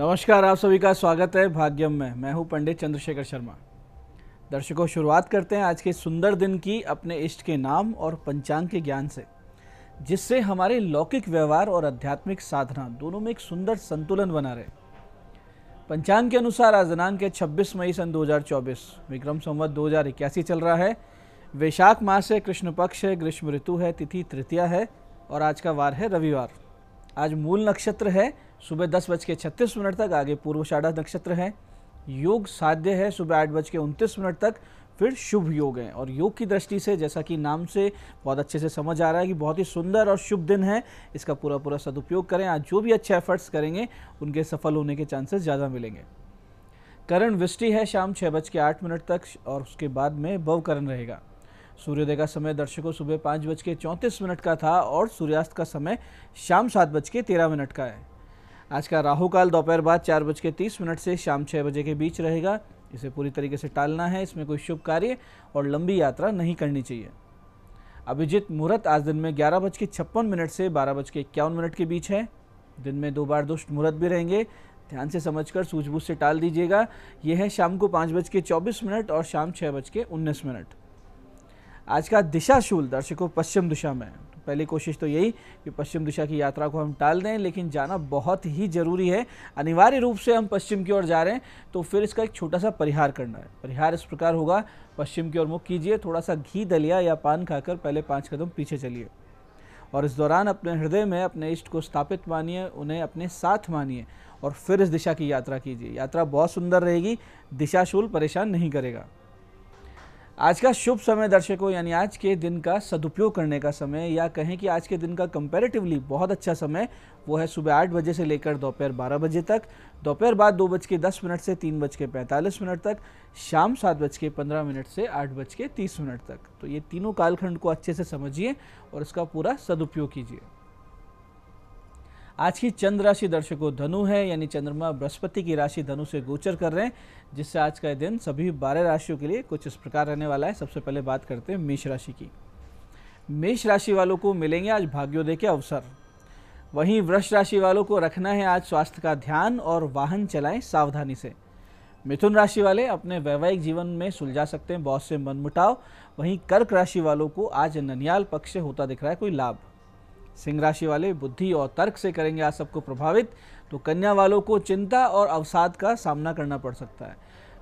नमस्कार, आप सभी का स्वागत है भाग्यम में। मैं हूं पंडित चंद्रशेखर शर्मा। दर्शकों, शुरुआत करते हैं आज के सुंदर दिन की अपने इष्ट के नाम और पंचांग के ज्ञान से, जिससे हमारे लौकिक व्यवहार और आध्यात्मिक साधना दोनों में एक सुंदर संतुलन बना रहे। पंचांग के अनुसार आज दिनांक है 26 मई सन 2024, विक्रम संवत 2081 चल रहा है। वैशाख मास है, कृष्ण पक्ष है, ग्रीष्म ऋतु है, तिथि तृतीया है और आज का वार है रविवार। आज मूल नक्षत्र है सुबह 10:36 तक, आगे पूर्वाषाढ़ा नक्षत्र है। योग साध्य है सुबह 8:29 तक, फिर शुभ योग है। और योग की दृष्टि से, जैसा कि नाम से बहुत अच्छे से समझ आ रहा है कि बहुत ही सुंदर और शुभ दिन है, इसका पूरा सदुपयोग करें। आज जो भी अच्छे एफर्ट्स करेंगे उनके सफल होने के चांसेस ज़्यादा मिलेंगे। करण वृष्टि है शाम 6:08 तक और उसके बाद में भव करण रहेगा। सूर्योदय का समय दर्शकों सुबह 5:34 का था और सूर्यास्त का समय शाम 7:13 का है। आज का राहु काल दोपहर बाद 4:30 से शाम 6 बजे के बीच रहेगा। इसे पूरी तरीके से टालना है, इसमें कोई शुभ कार्य और लंबी यात्रा नहीं करनी चाहिए। अभिजित मुहूर्त आज दिन में 11:56 से 12:51 के बीच है। दिन में 2 बार दुष्ट मुहूर्त भी रहेंगे, ध्यान से समझकर सूझबूझ से टाल दीजिएगा। यह है शाम को 5:24 और शाम 6:19। आज का दिशाशूल दर्शकों पश्चिम दिशा में। तो पहली कोशिश तो यही कि पश्चिम दिशा की यात्रा को हम टाल दें, लेकिन जाना बहुत ही जरूरी है। अनिवार्य रूप से हम पश्चिम की ओर जा रहे हैं तो फिर इसका एक छोटा सा परिहार करना है। परिहार इस प्रकार होगा, पश्चिम की ओर मुख कीजिए, थोड़ा सा घी दलिया या पान खाकर पहले 5 कदम पीछे चलिए और इस दौरान अपने हृदय में अपने इष्ट को स्थापित मानिए, उन्हें अपने साथ मानिए और फिर इस दिशा की यात्रा कीजिए। यात्रा बहुत सुंदर रहेगी, दिशाशूल परेशान नहीं करेगा। आज का शुभ समय दर्शकों, यानी आज के दिन का सदुपयोग करने का समय, या कहें कि आज के दिन का कंपैरेटिवली बहुत अच्छा समय, वो है सुबह 8 बजे से लेकर दोपहर 12 बजे तक, दोपहर बाद 2:10 से 3:45 तक, शाम 7:15 से 8:30 तक। तो ये तीनों कालखंड को अच्छे से समझिए और इसका पूरा सदुपयोग कीजिए। आज की चंद्र राशि दर्शकों धनु है, यानी चंद्रमा बृहस्पति की राशि धनु से गोचर कर रहे हैं, जिससे आज का दिन सभी 12 राशियों के लिए कुछ इस प्रकार रहने वाला है। सबसे पहले बात करते हैं मेष राशि की। मेष राशि वालों को मिलेंगे आज भाग्योदय के अवसर। वहीं वृष राशि वालों को रखना है आज स्वास्थ्य का ध्यान और वाहन चलाएं सावधानी से। मिथुन राशि वाले अपने वैवाहिक जीवन में सुलझा सकते हैं बहुत से मनमुटाव। वहीं कर्क राशि वालों को आज ननियाल पक्ष से होता दिख रहा है कोई लाभ। सिंह राशि वाले बुद्धि और तर्क से करेंगे आज सबको प्रभावित। तो कन्या वालों को चिंता और अवसाद का सामना करना पड़ सकता है।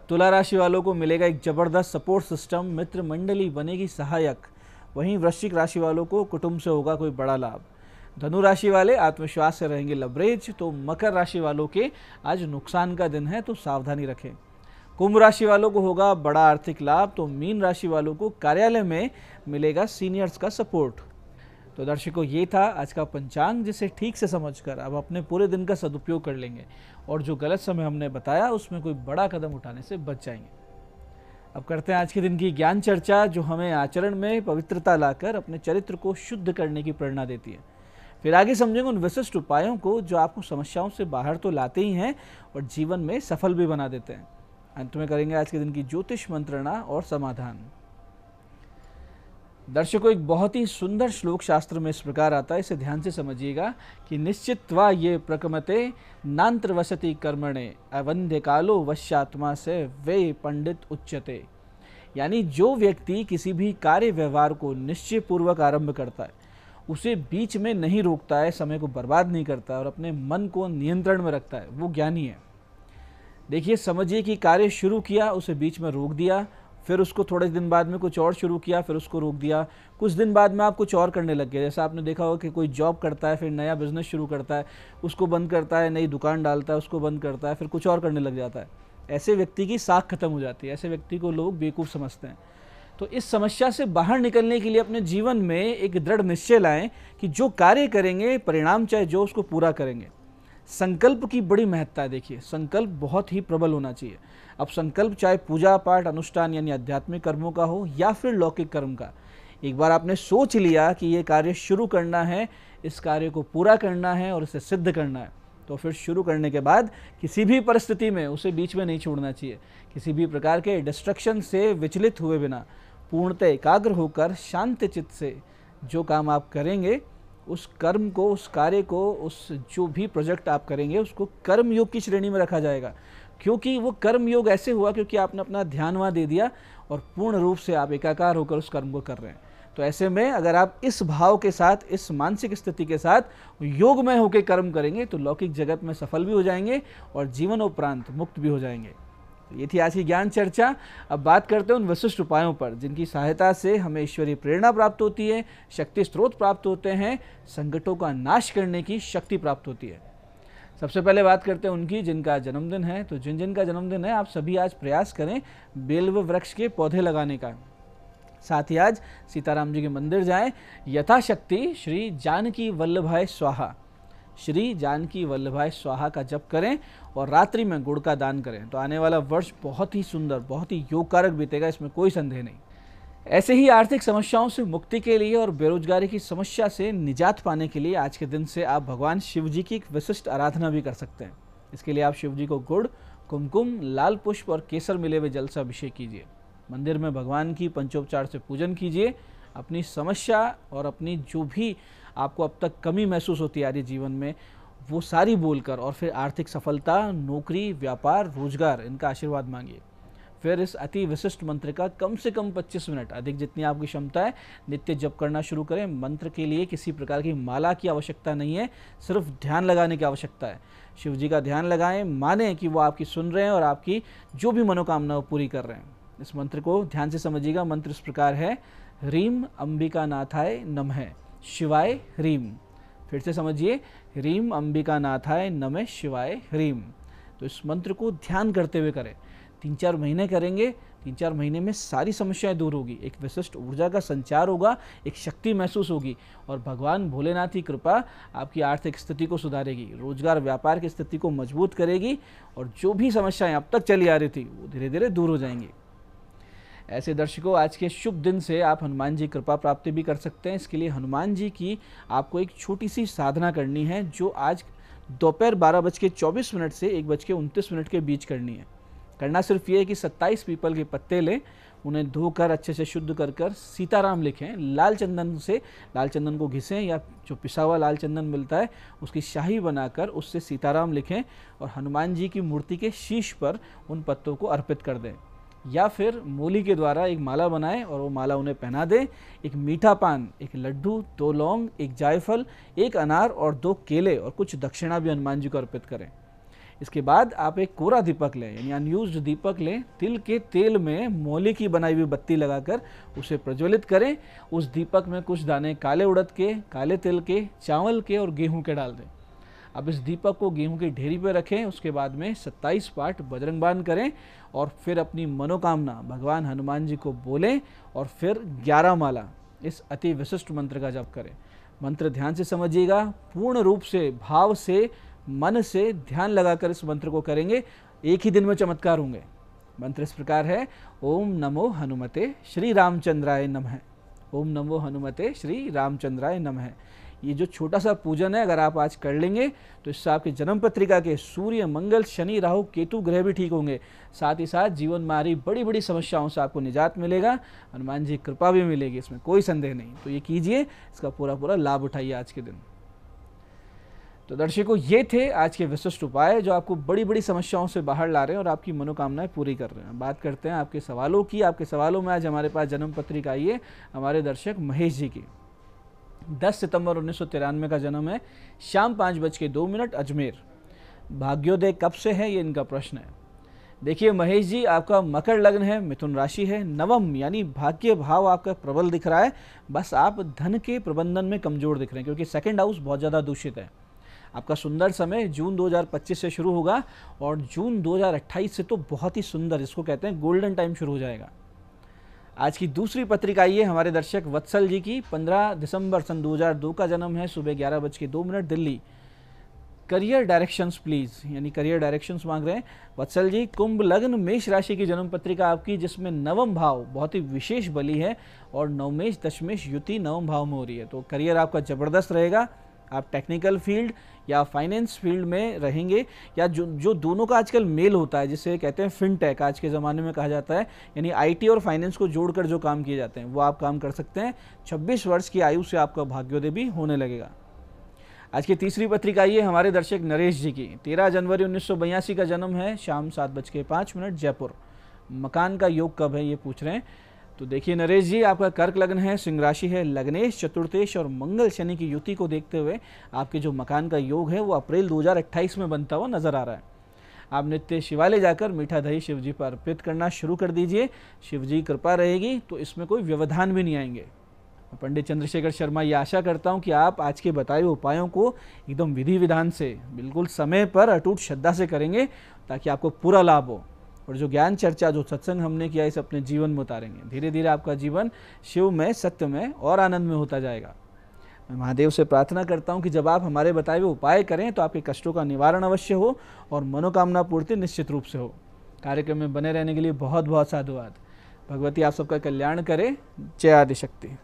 तुला राशि वालों को मिलेगा एक जबरदस्त सपोर्ट सिस्टम, मित्र मंडली बनेगी सहायक। वहीं वृश्चिक राशि वालों को कुटुंब से होगा कोई बड़ा लाभ। धनु राशि वाले आत्मविश्वास से रहेंगे लबरेज। तो मकर राशि वालों के आज नुकसान का दिन है, तो सावधानी रखें। कुंभ राशि वालों को होगा बड़ा आर्थिक लाभ। तो मीन राशि वालों को कार्यालय में मिलेगा सीनियर्स का सपोर्ट। तो दर्शकों, ये था आज का पंचांग, जिसे ठीक से समझकर अब अपने पूरे दिन का सदुपयोग कर लेंगे और जो गलत समय हमने बताया उसमें कोई बड़ा कदम उठाने से बच जाएंगे। अब करते हैं आज के दिन की ज्ञान चर्चा, जो हमें आचरण में पवित्रता लाकर अपने चरित्र को शुद्ध करने की प्रेरणा देती है। फिर आगे समझेंगे उन विशिष्ट उपायों को जो आपको समस्याओं से बाहर तो लाते ही हैं और जीवन में सफल भी बना देते हैं। अंत में करेंगे आज के दिन की ज्योतिष मंत्रणा और समाधान। दर्शकों, एक बहुत ही सुंदर श्लोक शास्त्र में इस प्रकार आता है, इसे ध्यान से समझिएगा कि निश्चित्वा ये प्रकमते नांत्र वसति कर्मणे अवंध्य कालो वश्यात्मा से वे पंडित उच्यते। यानी जो व्यक्ति किसी भी कार्य व्यवहार को निश्चय पूर्वक आरंभ करता है, उसे बीच में नहीं रोकता है, समय को बर्बाद नहीं करता और अपने मन को नियंत्रण में रखता है, वो ज्ञानी है। देखिए, समझिए कि कार्य शुरू किया, उसे बीच में रोक दिया, फिर उसको थोड़े दिन बाद में कुछ और शुरू किया, फिर उसको रोक दिया, कुछ दिन बाद में आप कुछ और करने लग गए। जैसा आपने देखा होगा कि कोई जॉब करता है, फिर नया बिजनेस शुरू करता है, उसको बंद करता है, नई दुकान डालता है, उसको बंद करता है, फिर कुछ और करने लग जाता है। ऐसे व्यक्ति की साख खत्म हो जाती है, ऐसे व्यक्ति को लोग बेवकूफ़ समझते हैं। तो इस समस्या से बाहर निकलने के लिए अपने जीवन में एक दृढ़ निश्चय लाएं कि जो कार्य करेंगे, परिणाम चाहे जो, उसको पूरा करेंगे। संकल्प की बड़ी महत्ता है। देखिए, संकल्प बहुत ही प्रबल होना चाहिए। अब संकल्प चाहे पूजा पाठ अनुष्ठान यानी आध्यात्मिक कर्मों का हो या फिर लौकिक कर्म का, एक बार आपने सोच लिया कि ये कार्य शुरू करना है, इस कार्य को पूरा करना है और इसे सिद्ध करना है, तो फिर शुरू करने के बाद किसी भी परिस्थिति में उसे बीच में नहीं छोड़ना चाहिए। किसी भी प्रकार के डिस्ट्रक्शन से विचलित हुए बिना पूर्णतः एकाग्र होकर शांत चित्त से जो काम आप करेंगे उस कर्म को, उस कार्य को, उस जो भी प्रोजेक्ट आप करेंगे उसको कर्म योग की श्रेणी में रखा जाएगा, क्योंकि वो कर्म योग ऐसे हुआ क्योंकि आपने अपना ध्यान वहाँ दे दिया और पूर्ण रूप से आप एकाकार होकर उस कर्म को कर रहे हैं। तो ऐसे में अगर आप इस भाव के साथ, इस मानसिक स्थिति के साथ योगमय होकर कर्म करेंगे तो लौकिक जगत में सफल भी हो जाएंगे और जीवन उपरांत मुक्त भी हो जाएंगे। तो ये थी आज की ज्ञान चर्चा। अब बात करते हैं उन विशिष्ट उपायों पर जिनकी सहायता से हमें ईश्वरीय प्रेरणा प्राप्त होती है, शक्ति स्रोत प्राप्त होते हैं, संकटों का नाश करने की शक्ति प्राप्त होती है। सबसे पहले बात करते हैं उनकी जिनका जन्मदिन है। तो जिन का जन्मदिन है, आप सभी आज प्रयास करें बेलव वृक्ष के पौधे लगाने का। साथ ही आज सीताराम जी के मंदिर जाएं, यथाशक्ति श्री जानकी वल्लभाय स्वाहा, श्री जानकी वल्लभाय स्वाहा का जप करें और रात्रि में गुड़ का दान करें। तो आने वाला वर्ष बहुत ही सुंदर, बहुत ही योगकारक बीतेगा, इसमें कोई संदेह नहीं। ऐसे ही आर्थिक समस्याओं से मुक्ति के लिए और बेरोजगारी की समस्या से निजात पाने के लिए आज के दिन से आप भगवान शिव जी की एक विशिष्ट आराधना भी कर सकते हैं। इसके लिए आप शिव जी को गुड़, कुमकुम, लाल पुष्प और केसर मिले हुए जल से अभिषेक कीजिए। मंदिर में भगवान की पंचोपचार से पूजन कीजिए। अपनी समस्या और अपनी जो भी आपको अब तक कमी महसूस होती आ रही जीवन में, वो सारी बोलकर और फिर आर्थिक सफलता, नौकरी, व्यापार, रोजगार, इनका आशीर्वाद मांगिए। फिर इस अति विशिष्ट मंत्र का कम से कम 25 मिनट, अधिक जितनी आपकी क्षमता है, नित्य जप करना शुरू करें। मंत्र के लिए किसी प्रकार की माला की आवश्यकता नहीं है, सिर्फ ध्यान लगाने की आवश्यकता है। शिव जी का ध्यान लगाएं, माने कि वो आपकी सुन रहे हैं और आपकी जो भी मनोकामना वो पूरी कर रहे हैं। इस मंत्र को ध्यान से समझिएगा। मंत्र इस प्रकार है, ह्रीम अंबिका नाथाय नमः शिवाय ह्रीम। फिर से समझिए, ह्रीम अंबिका नाथाय नमः शिवाय ह्रीम। तो इस मंत्र को ध्यान करते हुए करें। 3-4 महीने करेंगे, 3-4 महीने में सारी समस्याएं दूर होगी, एक विशिष्ट ऊर्जा का संचार होगा, एक शक्ति महसूस होगी और भगवान भोलेनाथ की कृपा आपकी आर्थिक स्थिति को सुधारेगी, रोजगार व्यापार की स्थिति को मजबूत करेगी और जो भी समस्याएं अब तक चली आ रही थी वो धीरे धीरे दूर हो जाएंगी। ऐसे दर्शकों, आज के शुभ दिन से आप हनुमान जी कृपा प्राप्ति भी कर सकते हैं। इसके लिए हनुमान जी की आपको एक छोटी सी साधना करनी है, जो आज दोपहर 12:24 से 1:29 के बीच करनी है। करना सिर्फ ये है कि 27 पीपल के पत्ते लें, उन्हें धोकर अच्छे से शुद्ध कर सीताराम लिखें। लाल चंदन से, लाल चंदन को घिसें या जो पिसा हुआ लाल चंदन मिलता है उसकी शाही बनाकर उससे सीताराम लिखें और हनुमान जी की मूर्ति के शीश पर उन पत्तों को अर्पित कर दें। या फिर मूली के द्वारा एक माला बनाएं और वो माला उन्हें पहना दें। एक मीठा पान, एक लड्डू, 2 लौंग, एक जायफल, 1 अनार और 2 केले और कुछ दक्षिणा भी हनुमान जी को अर्पित करें। इसके बाद आप एक कोरा दीपक लें, यानी अनयूज्ड दीपक लें। तिल के तेल में मोली की बनाई हुई बत्ती लगाकर उसे प्रज्वलित करें। उस दीपक में कुछ दाने काले उड़द के, काले तिल के, चावल के और गेहूं के डाल दें। अब इस दीपक को गेहूं की ढेरी पर रखें। उसके बाद में 27 पाठ बजरंग बाण करें और फिर अपनी मनोकामना भगवान हनुमान जी को बोलें और फिर 11 माला इस अति विशिष्ट मंत्र का जप करें। मंत्र ध्यान से समझिएगा, पूर्ण रूप से, भाव से, मन से ध्यान लगाकर इस मंत्र को करेंगे, एक ही दिन में चमत्कार होंगे। मंत्र इस प्रकार है, ओम नमो हनुमते श्री रामचंद्राय नमः। ओम नमो हनुमते श्री रामचंद्राय नमः। ये जो छोटा सा पूजन है, अगर आप आज कर लेंगे तो इससे आपकी जन्म पत्रिका के सूर्य, मंगल, शनि, राहु, केतु ग्रह भी ठीक होंगे। साथ ही साथ जीवन में आ रही बड़ी बड़ी समस्याओं से आपको निजात मिलेगा, हनुमान जी कृपा भी मिलेगी, इसमें कोई संदेह नहीं। तो ये कीजिए, इसका पूरा लाभ उठाइए आज के दिन। तो दर्शकों, ये थे आज के विशिष्ट उपाय जो आपको बड़ी बड़ी समस्याओं से बाहर ला रहे हैं और आपकी मनोकामनाएं पूरी कर रहे हैं। बात करते हैं आपके सवालों की। आपके सवालों में आज हमारे पास जन्म पत्रिका आई है हमारे दर्शक महेश जी की। 10 सितंबर 1993 का जन्म है, शाम 5:02 अजमेर। भाग्योदय कब से है, ये इनका प्रश्न है। देखिए महेश जी, आपका मकर लग्न है, मिथुन राशि है, नवम यानी भाग्य भाव आपका प्रबल दिख रहा है। बस आप धन के प्रबंधन में कमजोर दिख रहे हैं क्योंकि सेकंड हाउस बहुत ज़्यादा दूषित है। आपका सुंदर समय जून 2025 से शुरू होगा और जून 2028 से तो बहुत ही सुंदर, इसको कहते हैं गोल्डन टाइम, शुरू हो जाएगा। आज की दूसरी पत्रिका आई है हमारे दर्शक वत्सल जी की। 15 दिसंबर सन 2002 का जन्म है, सुबह 11:02 दिल्ली। करियर डायरेक्शंस प्लीज, यानी करियर डायरेक्शंस मांग रहे हैं वत्सल जी। कुंभ लग्न, मेष राशि की जन्म पत्रिका आपकी, जिसमें नवम भाव बहुत ही विशेष बली है और नवमेश दशमेश युति नवम भाव में हो रही है। तो करियर आपका जबरदस्त रहेगा, आप टेक्निकल फील्ड या फाइनेंस फील्ड में रहेंगे, या जो दोनों का आजकल मेल होता है, जिसे कहते हैं फिनटेक आज के ज़माने में कहा जाता है, यानी आईटी और फाइनेंस को जोड़कर जो काम किए जाते हैं वो आप काम कर सकते हैं। 26 वर्ष की आयु से आपका भाग्योदय भी होने लगेगा। आज की तीसरी पत्रिका ये हमारे दर्शक नरेश जी की। 13 जनवरी 1982 का जन्म है, शाम 7:05 जयपुर। मकान का योग कब है ये पूछ रहे हैं। तो देखिए नरेश जी, आपका कर्क लग्न है, सिंह राशि है, लग्नेश, चतुर्थेश और मंगल शनि की युति को देखते हुए आपके जो मकान का योग है वो अप्रैल 2028 में बनता हुआ नजर आ रहा है। आप नित्य शिवालय जाकर मीठा दही शिव जी पर अर्पित करना शुरू कर दीजिए। शिव जी कृपा रहेगी तो इसमें कोई व्यवधान भी नहीं आएंगे। पंडित चंद्रशेखर शर्मा ये आशा करता हूँ कि आप आज के बताए हुए उपायों को एकदम विधि विधान से, बिल्कुल समय पर, अटूट श्रद्धा से करेंगे ताकि आपको पूरा लाभ हो, और जो ज्ञान चर्चा, जो सत्संग हमने किया, इसे अपने जीवन में उतारेंगे। धीरे धीरे आपका जीवन शिवमय, सत्यमय और आनंद में होता जाएगा। मैं महादेव से प्रार्थना करता हूँ कि जब आप हमारे बताए हुए उपाय करें तो आपके कष्टों का निवारण अवश्य हो और मनोकामना पूर्ति निश्चित रूप से हो। कार्यक्रम में बने रहने के लिए बहुत बहुत साधुवाद। भगवती आप सबका कल्याण करे। जय आदिशक्ति।